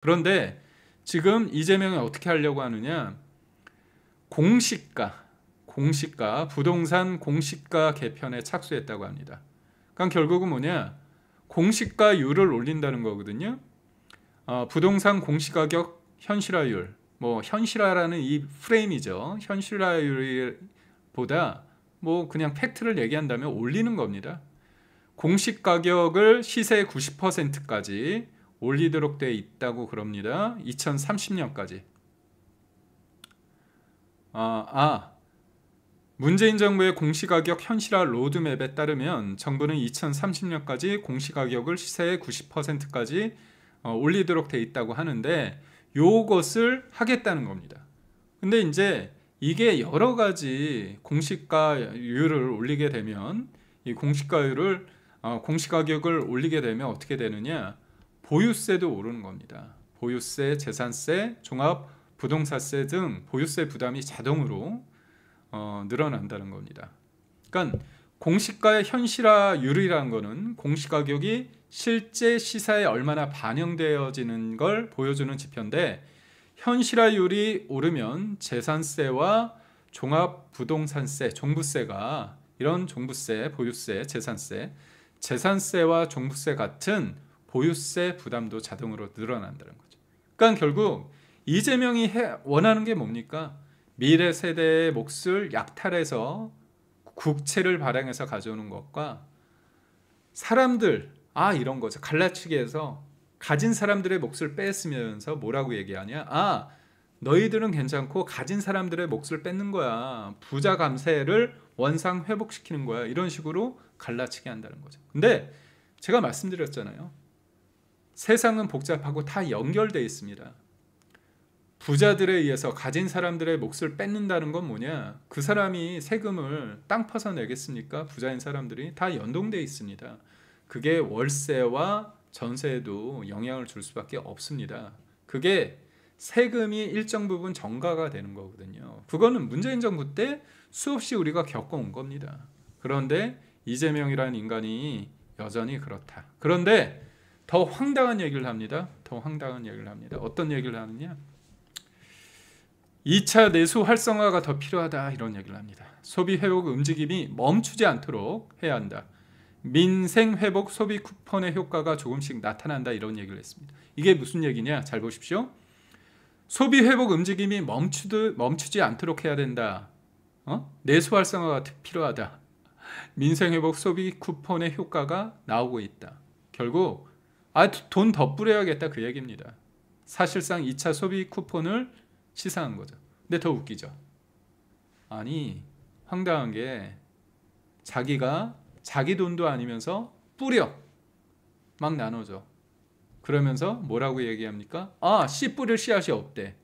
그런데 지금 이재명이 어떻게 하려고 하느냐, 공시가 부동산 공시가 개편에 착수했다고 합니다. 그러니까 결국은 뭐냐, 공시가율을 올린다는 거거든요. 부동산 공시가격 현실화율, 뭐 현실화라는 이 프레임이죠. 현실화율보다 뭐 그냥 팩트를 얘기한다면 올리는 겁니다. 공시가격을 시세의 90%까지 올리도록 돼 있다고 그럽니다. 2030년까지. 문재인 정부의 공시가격 현실화 로드맵에 따르면 정부는 2030년까지 공시가격을 시세의 90%까지 올리도록 돼 있다고 하는데, 요것을 하겠다는 겁니다. 근데 이제 이게 여러 가지 공시가율을 올리게 되면, 이 공시가격을 올리게 되면 어떻게 되느냐, 보유세도 오르는 겁니다. 보유세, 재산세, 종합부동산세 등 보유세 부담이 자동으로 늘어난다는 겁니다. 그러니까 공시가의 현실화율이라는 것은 공시가격이 실제 시세에 얼마나 반영되어지는 걸 보여주는 지표인데, 현실화율이 오르면 재산세와 종합부동산세, 종부세가, 이런 종부세, 보유세, 재산세와 종부세 같은 보유세 부담도 자동으로 늘어난다는 거죠. 그러니까 결국 이재명이 원하는 게 뭡니까? 미래 세대의 몫을 약탈해서 국채를 발행해서 가져오는 것과, 사람들, 이런 거죠. 갈라치기해서 가진 사람들의 몫을 뺐으면서 뭐라고 얘기하냐? 너희들은 괜찮고 가진 사람들의 몫을 뺏는 거야. 부자 감세를 원상 회복시키는 거야. 이런 식으로 갈라치기 한다는 거죠. 근데 제가 말씀드렸잖아요. 세상은 복잡하고 다 연결되어 있습니다. 부자들에 의해서 가진 사람들의 몫을 뺏는다는 건 뭐냐? 그 사람이 세금을 땅 파서 내겠습니까? 부자인 사람들이 다 연동되어 있습니다. 그게 월세와 전세에도 영향을 줄 수밖에 없습니다. 그게 세금이 일정 부분 전가가 되는 거거든요. 그거는 문재인 정부 때 수없이 우리가 겪어온 겁니다. 그런데 이재명이라는 인간이 여전히 그렇다. 그런데 더 황당한 얘기를 합니다. 어떤 얘기를 하느냐? 2차 내수 활성화가 더 필요하다, 이런 얘기를 합니다. 소비 회복 움직임이 멈추지 않도록 해야 한다. 민생 회복 소비 쿠폰의 효과가 조금씩 나타난다, 이런 얘기를 했습니다. 이게 무슨 얘기냐? 잘 보십시오. 소비 회복 움직임이 멈추지 않도록 해야 된다. 내수 활성화가 필요하다. 민생 회복 소비 쿠폰의 효과가 나오고 있다. 결국 돈 더 뿌려야겠다, 그 얘기입니다. 사실상 2차 소비 쿠폰을 시사한 거죠. 근데 더 웃기죠. 황당한 게, 자기가 자기 돈도 아니면서 뿌려 막 나눠줘. 그러면서 뭐라고 얘기합니까? 씨 뿌릴 씨앗이 없대.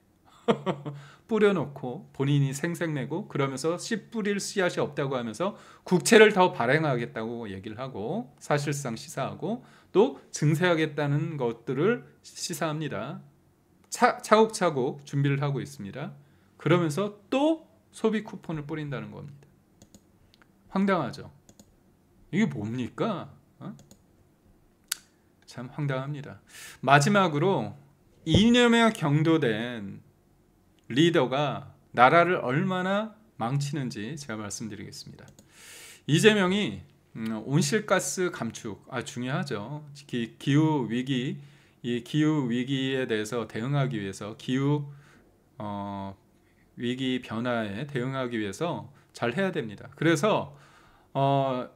뿌려놓고 본인이 생색내고, 그러면서 씨 뿌릴 씨앗이 없다고 하면서 국채를 더 발행하겠다고 얘기를 하고, 사실상 시사하고, 또 증세하겠다는 것들을 시사합니다. 차곡차곡 준비를 하고 있습니다. 그러면서 또 소비 쿠폰을 뿌린다는 겁니다. 황당하죠. 이게 뭡니까? 참 황당합니다. 마지막으로, 이념에 경도된 리더가 나라를 얼마나 망치는지 제가 말씀드리겠습니다. 이재명이 온실가스 감축, 중요하죠. 기후 위기, 이 기후 위기에 대해서 대응하기 위해서, 기후 위기 변화에 대응하기 위해서 잘 해야 됩니다. 그래서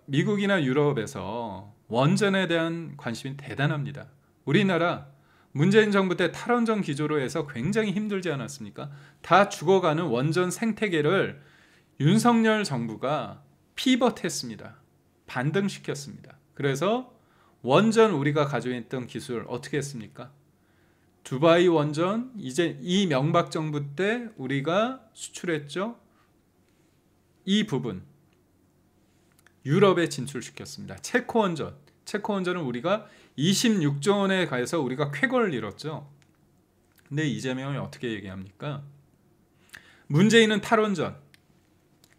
미국이나 유럽에서 원전에 대한 관심이 대단합니다. 우리나라 문재인 정부 때 탈원전 기조로 해서 굉장히 힘들지 않았습니까? 다 죽어가는 원전 생태계를 윤석열 정부가 피벗했습니다. 반등시켰습니다. 그래서 원전, 우리가 가지고 있던 기술 어떻게 했습니까? 두바이 원전, 이제 이명박 정부 때 우리가 수출했죠. 이 부분 유럽에 진출시켰습니다. 체코 원전은 우리가 26조 원에 가해서 우리가 쾌거를 이뤘죠. 근데 이재명이 어떻게 얘기합니까? 문재인은 탈원전,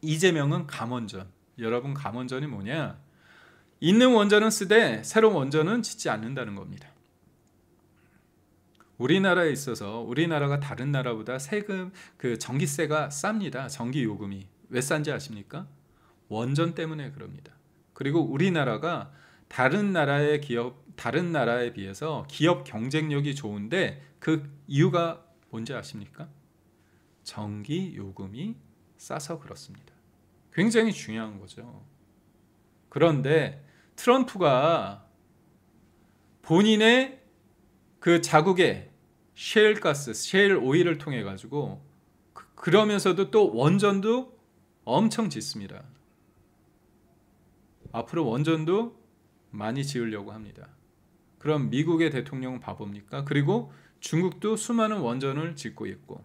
이재명은 감원전. 여러분, 감원전이 뭐냐? 있는 원전은 쓰되 새로운 원전은 짓지 않는다는 겁니다. 우리나라에 있어서 우리나라가 다른 나라보다 세금 그 전기세가 쌉니다. 전기 요금이 왜 싼지 아십니까? 원전 때문에 그럽니다. 그리고 우리나라가 다른 나라의 기업 다른 나라에 비해서 기업 경쟁력이 좋은데 그 이유가 뭔지 아십니까? 전기 요금이 싸서 그렇습니다. 굉장히 중요한 거죠. 그런데 트럼프가 본인의 그 자국의 셰일 가스, 셰일 오일을 통해 가지고 그러면서도 또 원전도 엄청 짓습니다. 앞으로 원전도 많이 지으려고 합니다. 그럼 미국의 대통령은 바보입니까? 그리고 중국도 수많은 원전을 짓고 있고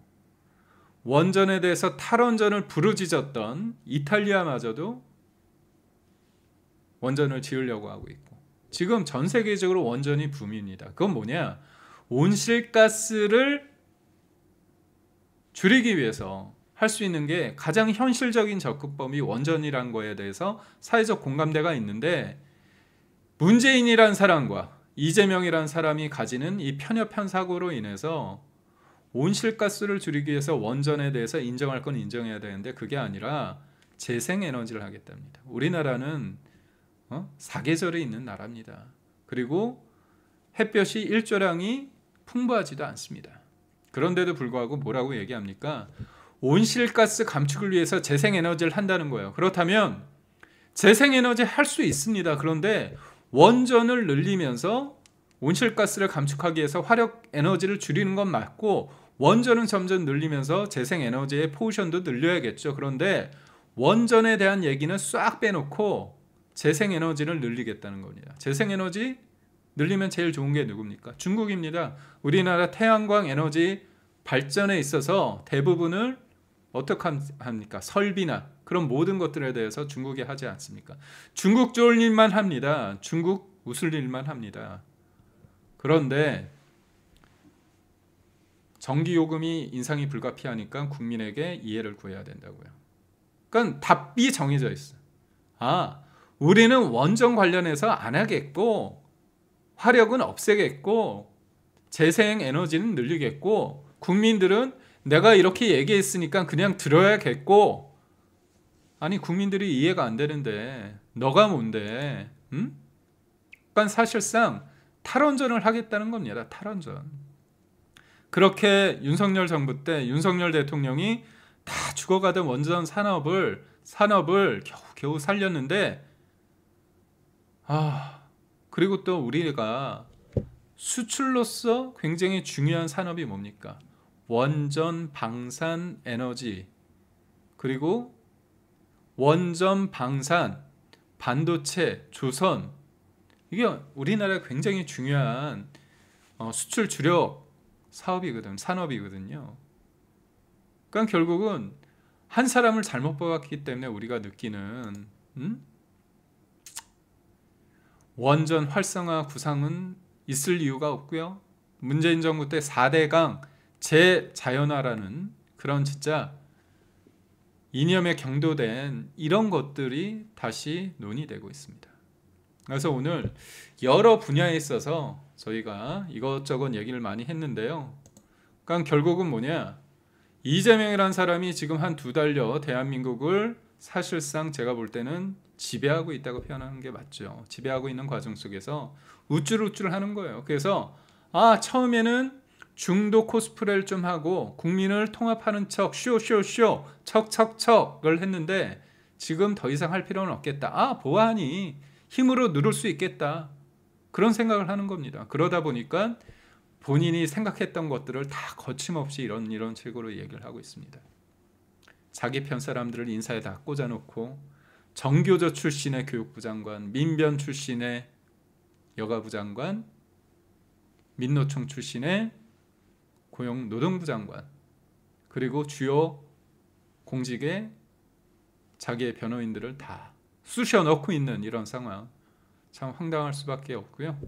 원전에 대해서 탈원전을 부르짖었던 이탈리아마저도 원전을 지으려고 하고 있고 지금 전 세계적으로 원전이 붐입니다. 그건 뭐냐? 온실가스를 줄이기 위해서 할 수 있는 게 가장 현실적인 접근법이 원전이란 거에 대해서 사회적 공감대가 있는데 문재인이란 사람과 이재명이란 사람이 가지는 이 편협한 사고로 인해서 온실가스를 줄이기 위해서 원전에 대해서 인정할 건 인정해야 되는데 그게 아니라 재생에너지를 하겠답니다. 우리나라는 사계절이 있는 나라입니다. 그리고 햇볕이 일조량이 풍부하지도 않습니다. 그런데도 불구하고 뭐라고 얘기합니까? 온실가스 감축을 위해서 재생에너지를 한다는 거예요. 그렇다면 재생에너지 할 수 있습니다. 그런데 원전을 늘리면서 온실가스를 감축하기 위해서 화력에너지를 줄이는 건 맞고 원전은 점점 늘리면서 재생에너지의 포션도 늘려야겠죠. 그런데 원전에 대한 얘기는 싹 빼놓고 재생에너지를 늘리겠다는 겁니다. 재생에너지 늘리면 제일 좋은 게 누굽니까? 중국입니다. 우리나라 태양광 에너지 발전에 있어서 대부분을 어떻게 합니까? 설비나 그런 모든 것들에 대해서 중국이 하지 않습니까? 중국 좋을 일만 합니다. 중국 웃을 일만 합니다. 그런데 전기요금이 인상이 불가피하니까 국민에게 이해를 구해야 된다고요. 그러니까 답이 정해져 있어요. 우리는 원전 관련해서 안 하겠고 화력은 없애겠고 재생에너지는 늘리겠고 국민들은 내가 이렇게 얘기했으니까 그냥 들어야겠고 아니 국민들이 이해가 안 되는데 너가 뭔데? 응? 그러니까 사실상 탈원전을 하겠다는 겁니다. 탈원전. 그렇게 윤석열 정부 때 윤석열 대통령이 다 죽어가던 원전 산업을 겨우 살렸는데 그리고 또 우리가 수출로서 굉장히 중요한 산업이 뭡니까? 원전, 방산, 에너지 그리고 원전, 방산, 반도체, 조선 이게 우리나라에 굉장히 중요한 수출 주력 산업이거든요. 그러니까 결국은 한 사람을 잘못 뽑았기 때문에 우리가 느끼는 원전 활성화 구상은 있을 이유가 없고요. 문재인 정부 때 4대강 재자연화라는 그런 진짜 이념에 경도된 이런 것들이 다시 논의되고 있습니다. 그래서 오늘 여러 분야에 있어서 저희가 이것저것 얘기를 많이 했는데요. 그러니까 결국은 뭐냐? 이재명이라는 사람이 지금 한 2달여 대한민국을 사실상 제가 볼 때는 지배하고 있다고 표현하는 게 맞죠. 지배하고 있는 과정 속에서 우쭐우쭐 하는 거예요. 그래서 처음에는 중도 코스프레를 좀 하고 국민을 통합하는 척 쇼쇼쇼 척척척을 했는데 지금 더 이상 할 필요는 없겠다. 보아하니 힘으로 누를 수 있겠다. 그런 생각을 하는 겁니다. 그러다 보니까 본인이 생각했던 것들을 다 거침없이 이런 식으로 얘기를 하고 있습니다. 자기 편 사람들을 인사에 다 꽂아놓고 정교조 출신의 교육부 장관, 민변 출신의 여가부 장관, 민노총 출신의 고용노동부 장관 그리고 주요 공직에 자기의 변호인들을 다 쑤셔 넣고 있는 이런 상황 참 황당할 수밖에 없고요.